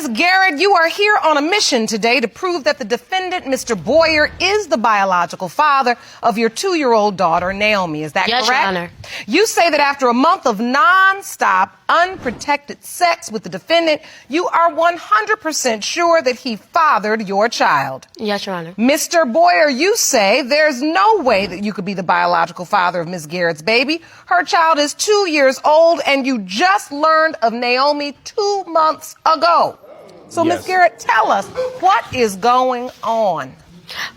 Ms. Garrett, you are here on a mission today to prove that the defendant, Mr. Boyer, is the biological father of your 2-year-old daughter, Naomi. Is that correct? Yes, Your Honor. You say that after a month of non-stop, unprotected sex with the defendant, you are 100% sure that he fathered your child. Yes, Your Honor. Mr. Boyer, you say there's no way that you could be the biological father of Ms. Garrett's baby. Her child is 2 years old, and you just learned of Naomi 2 months ago. So, Yes. Ms. Garrett, tell us, what is going on?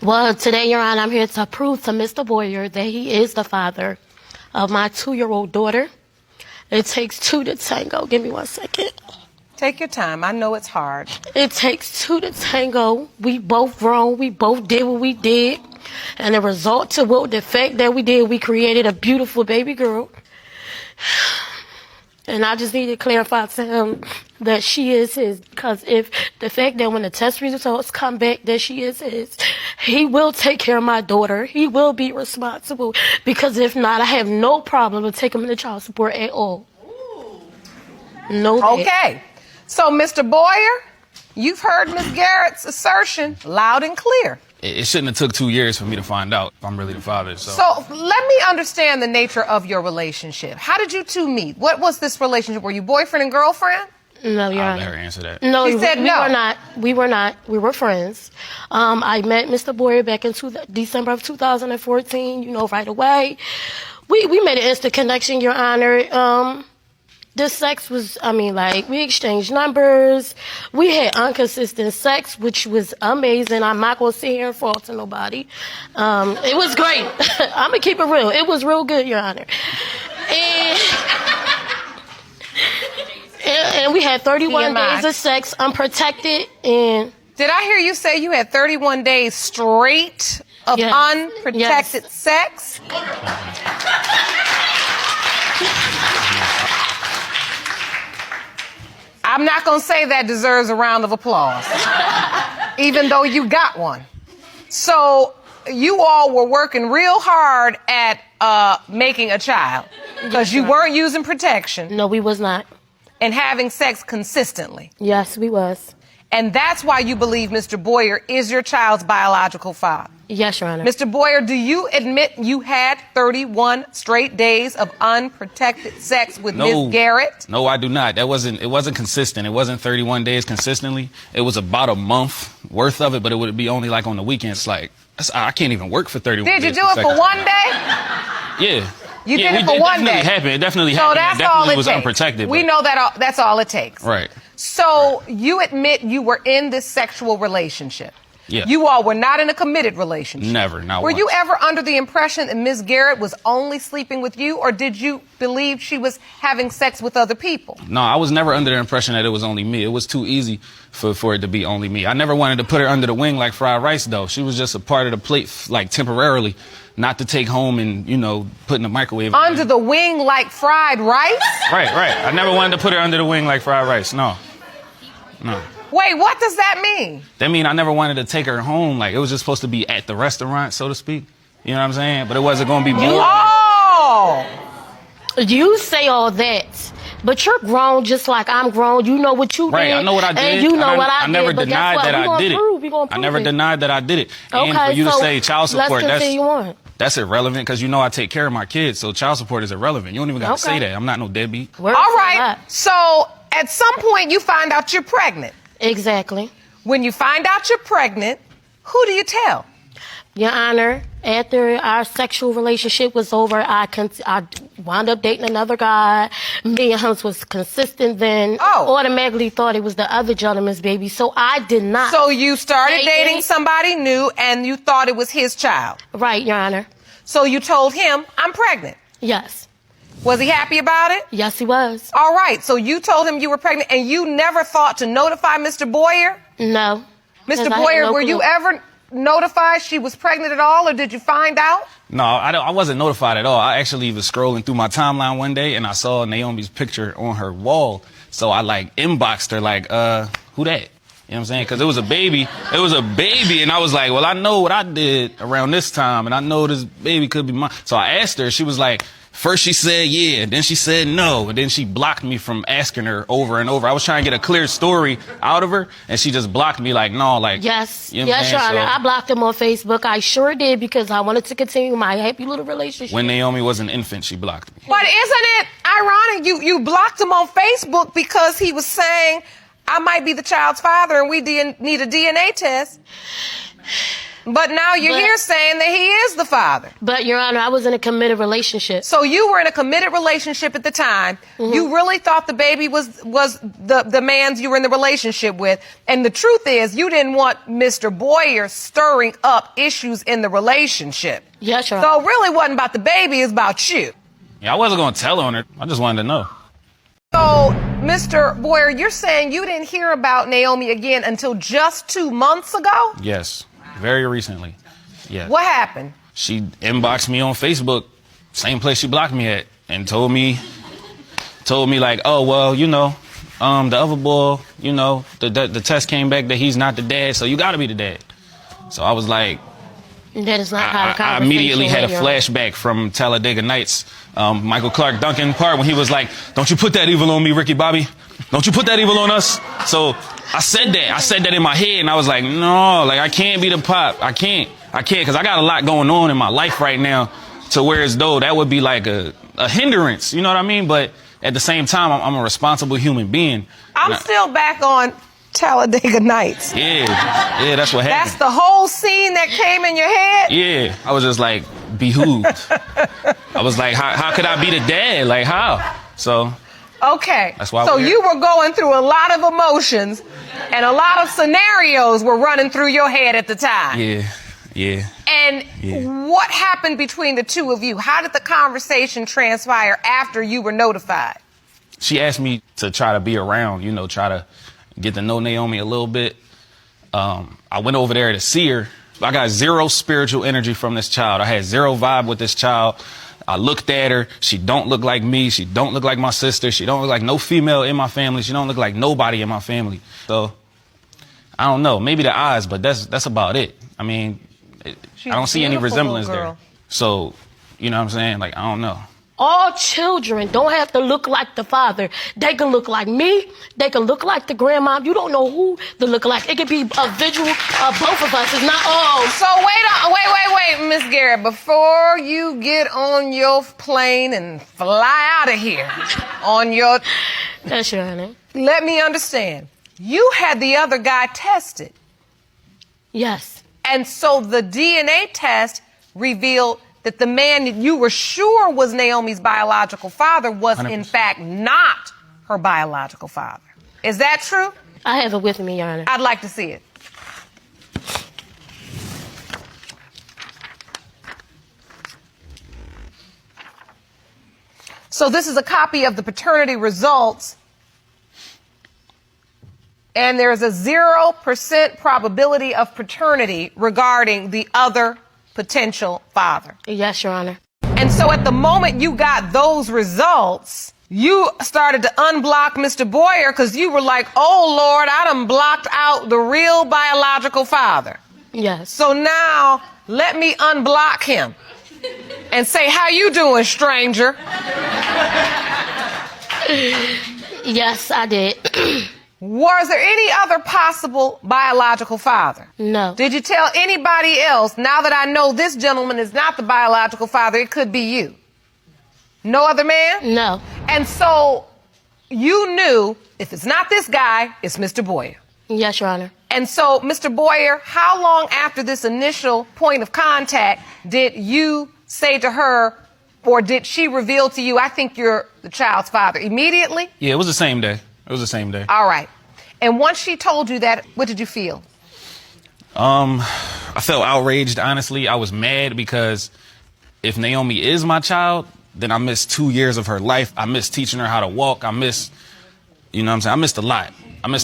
Well, today, Your Honor, I'm here to prove to Mr. Boyer that he is the father of my 2-year-old daughter. It takes two to tango. Give me 1 second. Take your time. I know it's hard. It takes two to tango. We both grown. We both did what we did. And the result to what the fact that we did, we created a beautiful baby girl. And I just need to clarify to him that she is his. Because if the fact that when the test results come back that she is his, he will take care of my daughter. He will be responsible. Because if not, I have no problem with taking him to child support at all. No. Okay. So, Mr. Boyer, you've heard Ms. Garrett's assertion loud and clear. It shouldn't have took 2 years for me to find out if I'm really the father. So let me understand the nature of your relationship. How did you two meet? What was this relationship? Were you boyfriend and girlfriend? No, Your I'll Honor. let her answer that. No, She said we no. were not. We were not. We were friends. I met Mr. Boyer back in December of 2014, right away. We made an instant connection, Your Honor. The sex was, we exchanged numbers. We had inconsistent sex, which was amazing. I'm not going to sit here and fault to nobody. It was great. I'm going to keep it real. It was real good, Your Honor. And we had 31 TMI. days of sex, unprotected, and... Did I hear you say you had 31 days straight of Yes. unprotected sex? I'm not going to say that deserves a round of applause, even though you got one. So you all were working real hard at making a child because you weren't using protection No, we was not. and having sex consistently. Yes, we was. And that's why you believe Mr. Boyer is your child's biological father. Yes, Your Honor. Mr. Boyer, do you admit you had 31 straight days of unprotected sex with Ms. Garrett? No, I do not. It wasn't consistent. It wasn't 31 days consistently. It was about a month worth of it, but it would be only like on the weekends. Like, I can't even work for 31 days. Did you do it for one day? Yeah. You did it for one day. It definitely happened. So that's It definitely all it was takes. unprotected. We but- know that that's all it takes. Right. So you admit you were in this sexual relationship. Yeah. You all were not in a committed relationship. Never, not Were once. you ever under the impression that Ms. Garrett was only sleeping with you, or did you believe she was having sex with other people? No, I was never under the impression that it was only me. It was too easy for it to be only me. I never wanted to put her under the wing like fried rice, though. She was just a part of the plate, like temporarily, not to take home and, put in the microwave. Under the wing like fried rice? Right. I never wanted to put her under the wing like fried rice. No. Wait, what does that mean? That mean I never wanted to take her home. Like, it was just supposed to be at the restaurant, so to speak. You know what I'm saying? But it wasn't going to be more. Oh! You say all that, but you're grown just like I'm grown. You know what you did. Right, I know what I did. And you know what I did. I never but guess denied what? that I did it. I never it. denied that I did it. Okay, And for you to so say child support, let's continue on. that's irrelevant because I take care of my kids, so child support is irrelevant. You don't even got to say that. I'm not no deadbeat. Where's All right, that? so at some point you find out you're pregnant. Exactly. When you find out you're pregnant, who do you tell? Your Honor, after our sexual relationship was over, I wound up dating another guy. Me and him was consistent then. Oh. Automatically thought it was the other gentleman's baby, so I did not. So you started Dating. dating somebody new and you thought it was his child. Right, Your Honor. So you told him, I'm pregnant. Yes. Was he happy about it? Yes, he was. All right, so you told him you were pregnant and you never thought to notify Mr. Boyer? No. Mr. 'Cause I had Boyer, no were you clue. ever notified she was pregnant at all, or did you find out? No, I wasn't notified at all. I actually was scrolling through my timeline one day and I saw Naomi's picture on her wall. So I inboxed her who that? You know what I'm saying? Because it was a baby. It was a baby. And I was like, well, I know what I did around this time. And I know this baby could be mine. So I asked her. She was like, first she said yeah, then she said no, and then she blocked me from asking her over and over. I was trying to get a clear story out of her, and she just blocked me like, no, like... Yes, you know yes, Your Honor. So, I blocked him on Facebook. I sure did, because I wanted to continue my happy little relationship. when Naomi was an infant, she blocked me. But isn't it ironic you blocked him on Facebook because he was saying, I might be the child's father and we need a DNA test? But now you're here saying that he is the father. But, Your Honor, I was in a committed relationship. So you were in a committed relationship at the time. You really thought the baby was the man's you were in the relationship with. And the truth is, you didn't want Mr. Boyer stirring up issues in the relationship. Yes, Your Honor. So it really wasn't about the baby, it's about you. Yeah, I wasn't going to tell on her. I just wanted to know. So, Mr. Boyer, you're saying you didn't hear about Naomi again until just 2 months ago? Yes, very recently. Yeah. What happened? She inboxed me on Facebook, same place she blocked me at, and told me like, oh, well, you know, the other boy, you know, the test came back that he's not the dad, so you got to be the dad. So I was like, that is not how the I conversation immediately had a went, flashback from Talladega Nights, Michael Clark Duncan part when he was like, don't you put that evil on me, Ricky Bobby. Don't you put that evil on us. So I said that in my head, and I was like, no, like I can't be the pop. I can't, because I got a lot going on in my life right now to where as though that would be like a hindrance, you know what I mean? But at the same time, I'm a responsible human being. I'm still back on Talladega Nights. Yeah, that's what happened. That's the whole scene that came in your head? Yeah, I was just like behooved. I was like, how could I be the dad? Like, how? So... Okay, that's why so you were going through a lot of emotions and a lot of scenarios were running through your head at the time. Yeah. And what happened between the two of you? How did the conversation transpire after you were notified? She asked me to try to be around, you know, try to get to know Naomi a little bit. I went over there to see her. I got zero spiritual energy from this child. I had zero vibe with this child. I looked at her. She don't look like me. She don't look like my sister. She don't look like no female in my family. She don't look like nobody in my family. So I don't know. Maybe the eyes, but that's about it. I mean, I don't see any resemblance there. So, you know what I'm saying? Like, I don't know. All children don't have to look like the father. They can look like me. They can look like the grandma. You don't know who to look like. It could be a visual of both of us. It's not all. So wait, Miss Garrett. Before you get on your plane and fly out of here on your... That's your honey. Let me understand. You had the other guy tested. Yes. And so the DNA test revealed that the man that you were sure was Naomi's biological father was 100%. in fact not her biological father. Is that true? I have it with me, Your Honor. I'd like to see it. So this is a copy of the paternity results, and there's a 0% probability of paternity regarding the other potential father. Yes, Your Honor. And so at the moment you got those results, you started to unblock Mr. Boyer because you were like, oh, Lord, I done blocked out the real biological father. Yes. So now let me unblock him and say, how you doing, stranger? Yes, I did. Was there any other possible biological father? No. Did you tell anybody else, now that I know this gentleman is not the biological father, it could be you? No other man? No. And so you knew if it's not this guy, it's Mr. Boyer. Yes, Your Honor. And so, Mr. Boyer, how long after this initial point of contact did you say to her, or did she reveal to you, I think you're the child's father? Immediately? Yeah, it was the same day. It was the same day. All right. And once she told you that, what did you feel? I felt outraged, honestly. I was mad because if Naomi is my child, then I missed 2 years of her life. I missed teaching her how to walk. I missed, you know what I'm saying? I missed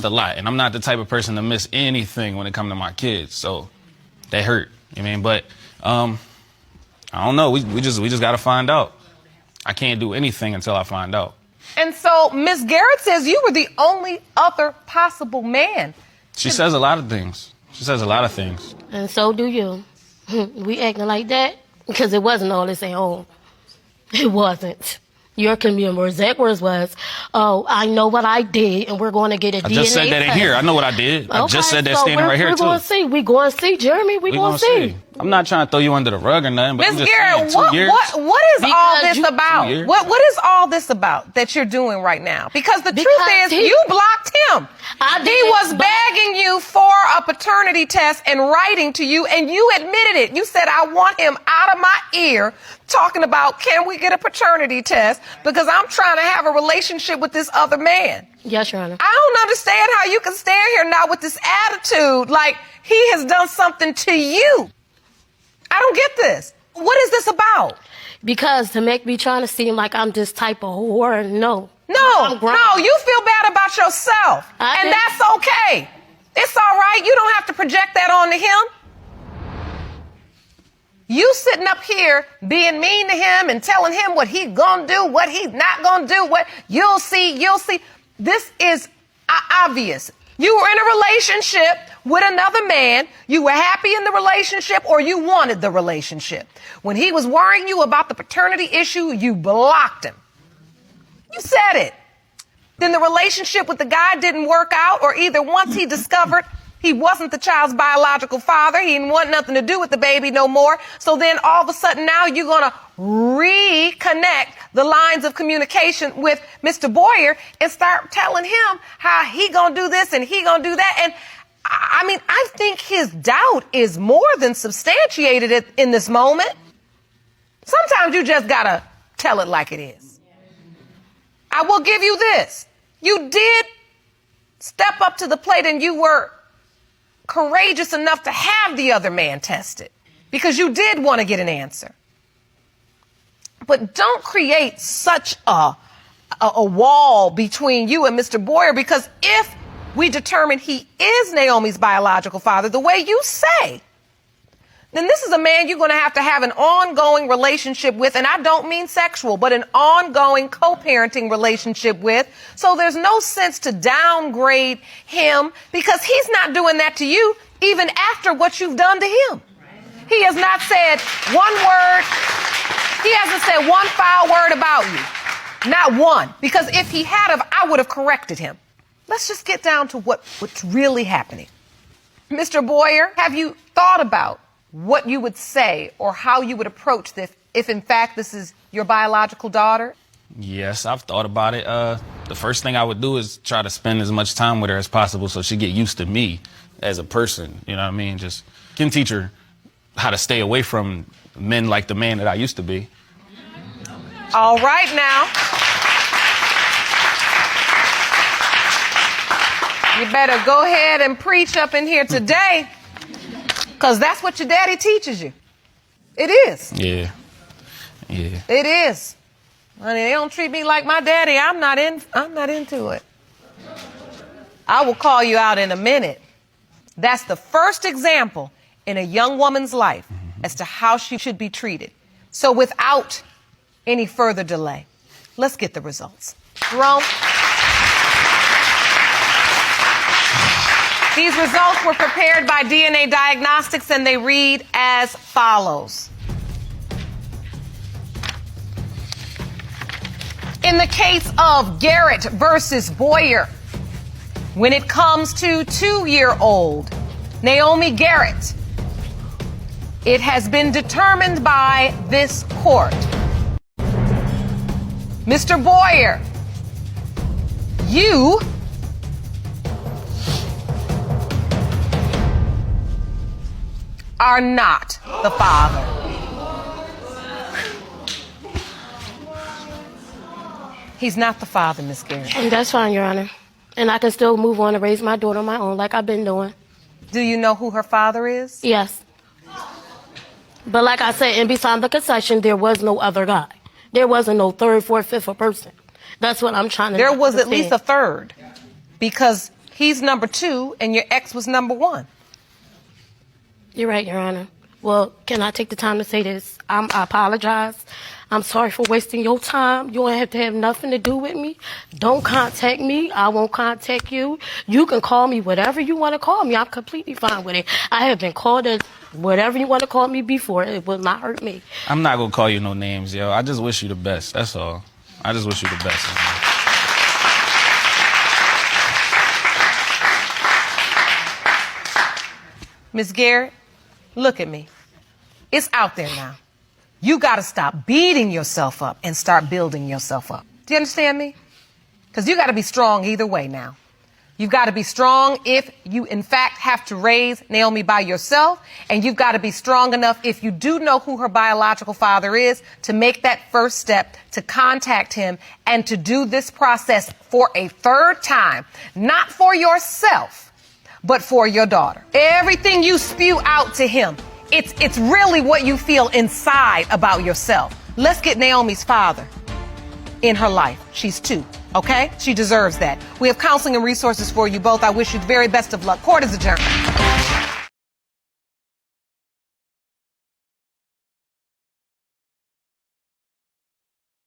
a lot. And I'm not the type of person to miss anything when it comes to my kids. So that hurt. You know what I mean? But I don't know. We just got to find out. I can't do anything until I find out. And so Miss Garrett says you were the only other possible man. She says a lot of things. And so do you. We acting like that because it wasn't all this at home. It wasn't. Your exact words was, "Oh, I know what I did, and we're going to get a DNA I just said that in test." here. I know what I did. I just said that standing right here, too. We're going to see. We're going to see, Jeremy. We're going to see. I'm not trying to throw you under the rug or nothing, but I'm Ms. just Garrett, saying, 2 years. what is all this about? 2 years. What is all this about that you're doing right now? Because the truth is, you blocked him. He was begging you for a paternity test and writing to you, and you admitted it. You said, I want him out of my ear talking about, can we get a paternity test? Because I'm trying to have a relationship with this other man. Yes, Your Honor. I don't understand how you can stand here now with this attitude like he has done something to you. I don't get this. What is this about? Because to make me trying to seem like I'm this type of whore, no. No, you feel bad about yourself. And that's okay. It's all right. You don't have to project that onto him. You sitting up here being mean to him and telling him what he's gonna do, what he's not gonna do, what you'll see. This is obvious. You were in a relationship with another man. You were happy in the relationship, or you wanted the relationship. When he was worrying you about the paternity issue, you blocked him. You said it. Then the relationship with the guy didn't work out, or either once he discovered he wasn't the child's biological father, he didn't want nothing to do with the baby no more. So then all of a sudden now you're going to reconnect the lines of communication with Mr. Boyer and start telling him how he going to do this and he going to do that. And I mean, I think his doubt is more than substantiated in this moment. Sometimes you just got to tell it like it is. I will give you this. You did step up to the plate and you were courageous enough to have the other man tested because you did want to get an answer. But don't create such a wall between you and Mr. Boyer, because if we determine he is Naomi's biological father, the way you say, then this is a man you're going to have an ongoing relationship with, and I don't mean sexual, but an ongoing co-parenting relationship with. So there's no sense to downgrade him, because he's not doing that to you even after what you've done to him. He has not said one word. He hasn't said one foul word about you. Not one. Because if he had have, I would have corrected him. Let's just get down to what's really happening. Mr. Boyer, have you thought about what you would say or how you would approach this if, in fact, this is your biological daughter? Yes, I've thought about it. The first thing I would do is try to spend as much time with her as possible so she get used to me as a person. You know what I mean? Just can teach her how to stay away from men like the man that I used to be. All right now. You better go ahead and preach up in here today, because that's what your daddy teaches you. It is. Yeah. It is. Honey, they don't treat me like my daddy. I'm not into it. I will call you out in a minute. That's the first example in a young woman's life as to how she should be treated. So without any further delay, let's get the results. Jerome? These results were prepared by DNA Diagnostics, and they read as follows. In the case of Garrett versus Boyer, when it comes to 2-year-old Naomi Garrett, it has been determined by this court. Mr. Boyer, you are not the father. He's not the father, Miss Garrett. And that's fine, Your Honor. And I can still move on and raise my daughter on my own like I've been doing. Do you know who her father is? Yes. But like I said, in beside the concession, there was no other guy. There wasn't no third, fourth, fifth person. That's what I'm trying to There was understand. at least a third, because he's number 2 and your ex was number 1. You're right, Your Honor. Well, can I take the time to say this? I apologize. I'm sorry for wasting your time. You don't have to have nothing to do with me. Don't contact me. I won't contact you. You can call me whatever you want to call me. I'm completely fine with it. I have been called whatever you want to call me before. It will not hurt me. I'm not gonna call you no names, yo. I just wish you the best. That's all. I just wish you the best. Miss Garrett, look at me. It's out there now. You got to stop beating yourself up and start building yourself up. Do you understand me? Because you got to be strong either way now. You've got to be strong if you, in fact, have to raise Naomi by yourself. And you've got to be strong enough, if you do know who her biological father is, to make that first step, to contact him, and to do this process for a third time. Not for yourself, but for your daughter. Everything you spew out to him, it's really what you feel inside about yourself. Let's get Naomi's father in her life. She's 2, okay? She deserves that. We have counseling and resources for you both. I wish you the very best of luck. Court is adjourned.